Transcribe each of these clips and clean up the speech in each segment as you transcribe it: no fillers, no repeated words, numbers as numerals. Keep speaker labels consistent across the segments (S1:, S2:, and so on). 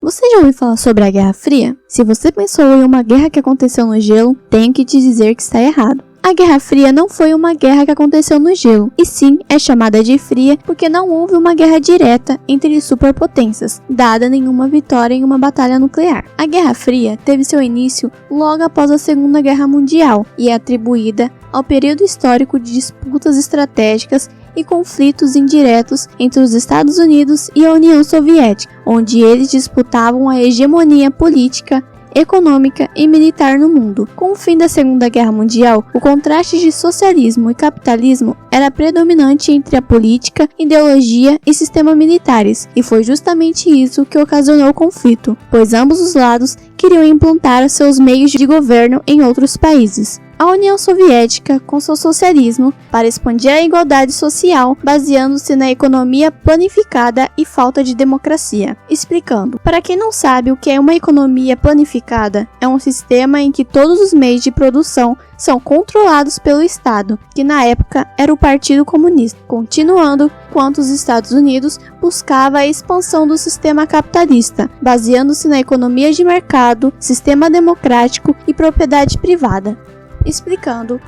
S1: Você já ouviu falar sobre a Guerra Fria? Se você pensou em uma guerra que aconteceu no gelo, tenho que te dizer que está errado. A Guerra Fria não foi uma guerra que aconteceu no gelo, e sim é chamada de fria porque não houve uma guerra direta entre superpotências, dada nenhuma vitória em uma batalha nuclear. A Guerra Fria teve seu início logo após a Segunda Guerra Mundial e é atribuída ao período histórico de disputas estratégicas e conflitos indiretos entre os Estados Unidos e a União Soviética, onde eles disputavam a hegemonia política, econômica e militar no mundo. Com o fim da Segunda Guerra Mundial, o contraste de socialismo e capitalismo era predominante entre a política, ideologia e sistema militares, e foi justamente isso que ocasionou o conflito, pois ambos os lados queriam implantar seus meios de governo em outros países. A União Soviética, com seu socialismo, para expandir a igualdade social, baseando-se na economia planificada e falta de democracia. Explicando, para quem não sabe o que é uma economia planificada, é um sistema em que todos os meios de produção são controlados pelo Estado, que na época era o Partido Comunista. Continuando, enquanto os Estados Unidos buscava a expansão do sistema capitalista, baseando-se na economia de mercado, sistema democrático e propriedade privada. Explicando,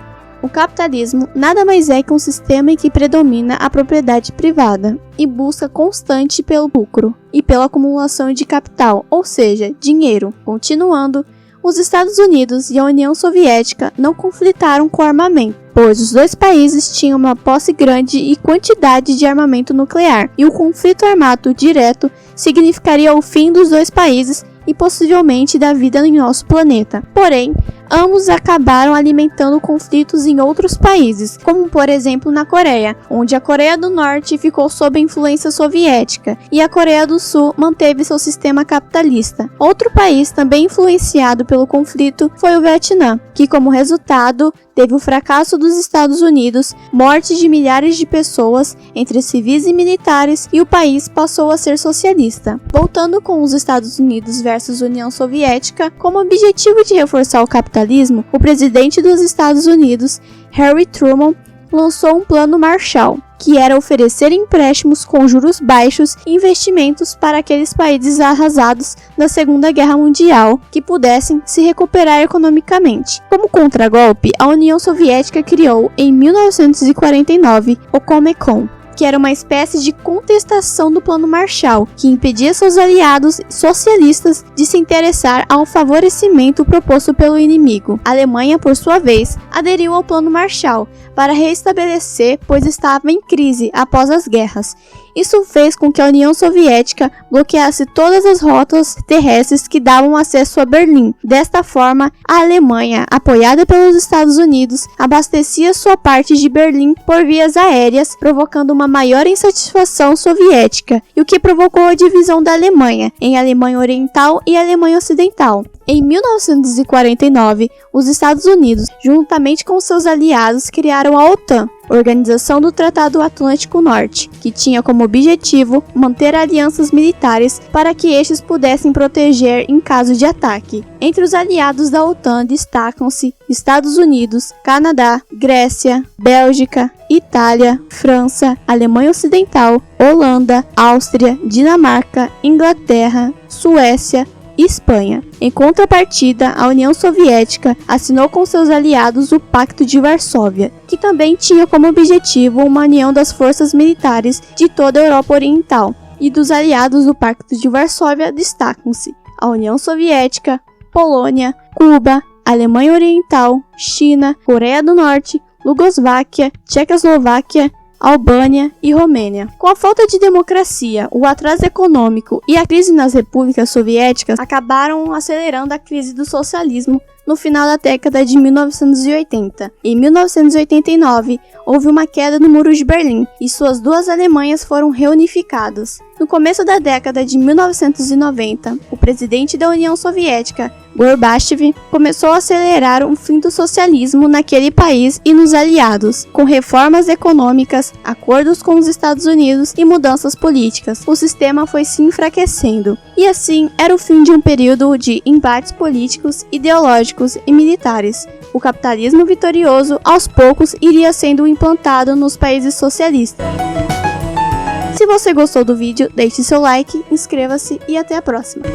S1: o capitalismo nada mais é que um sistema em que predomina a propriedade privada e busca constante pelo lucro e pela acumulação de capital, ou seja, dinheiro. Continuando, os Estados Unidos e a União Soviética não conflitaram com o armamento, pois os dois países tinham uma posse grande e quantidade de armamento nuclear, e o conflito armado direto significaria o fim dos dois países e possivelmente da vida em nosso planeta. Porém, ambos acabaram alimentando conflitos em outros países, como por exemplo na Coreia, onde a Coreia do Norte ficou sob a influência soviética e a Coreia do Sul manteve seu sistema capitalista. Outro país também influenciado pelo conflito foi o Vietnã, que como resultado teve o fracasso dos Estados Unidos, morte de milhares de pessoas entre civis e militares, e o país passou a ser socialista. Voltando com os Estados Unidos versus União Soviética, como objetivo de reforçar o capitalismo, o presidente dos Estados Unidos, Harry Truman, lançou um plano Marshall, que era oferecer empréstimos com juros baixos e investimentos para aqueles países arrasados da Segunda Guerra Mundial que pudessem se recuperar economicamente. Como contragolpe, a União Soviética criou, em 1949, o Comecon, que era uma espécie de contestação do Plano Marshall, que impedia seus aliados socialistas de se interessar ao favorecimento proposto pelo inimigo. A Alemanha, por sua vez, aderiu ao Plano Marshall para restabelecer, pois estava em crise após as guerras. Isso fez com que a União Soviética bloqueasse todas as rotas terrestres que davam acesso a Berlim. Desta forma, a Alemanha, apoiada pelos Estados Unidos, abastecia sua parte de Berlim por vias aéreas, provocando uma maior insatisfação soviética, e o que provocou a divisão da Alemanha em Alemanha Oriental e Alemanha Ocidental. Em 1949, os Estados Unidos, juntamente com seus aliados, criaram a OTAN, Organização do Tratado Atlântico Norte, que tinha como objetivo manter alianças militares para que estes pudessem proteger em caso de ataque. Entre os aliados da OTAN destacam-se Estados Unidos, Canadá, Grécia, Bélgica, Itália, França, Alemanha Ocidental, Holanda, Áustria, Dinamarca, Inglaterra, Suécia e Espanha. Em contrapartida, a União Soviética assinou com seus aliados o Pacto de Varsóvia, que também tinha como objetivo uma união das forças militares de toda a Europa Oriental. E dos aliados do Pacto de Varsóvia destacam-se a União Soviética, Polônia, Cuba, Alemanha Oriental, China, Coreia do Norte, Iugoslávia, Tchecoslováquia, Albânia e Romênia. Com a falta de democracia, o atraso econômico e a crise nas repúblicas soviéticas acabaram acelerando a crise do socialismo no final da década de 1980. Em 1989, houve uma queda no Muro de Berlim e suas duas Alemanhas foram reunificadas. No começo da década de 1990, o presidente da União Soviética, Gorbachev, começou a acelerar o fim do socialismo naquele país e nos aliados, com reformas econômicas, acordos com os Estados Unidos e mudanças políticas. O sistema foi se enfraquecendo, e assim era o fim de um período de embates políticos, ideológicos e militares. O capitalismo vitorioso, aos poucos, iria sendo implantado nos países socialistas. Se você gostou do vídeo, deixe seu like, inscreva-se e até a próxima.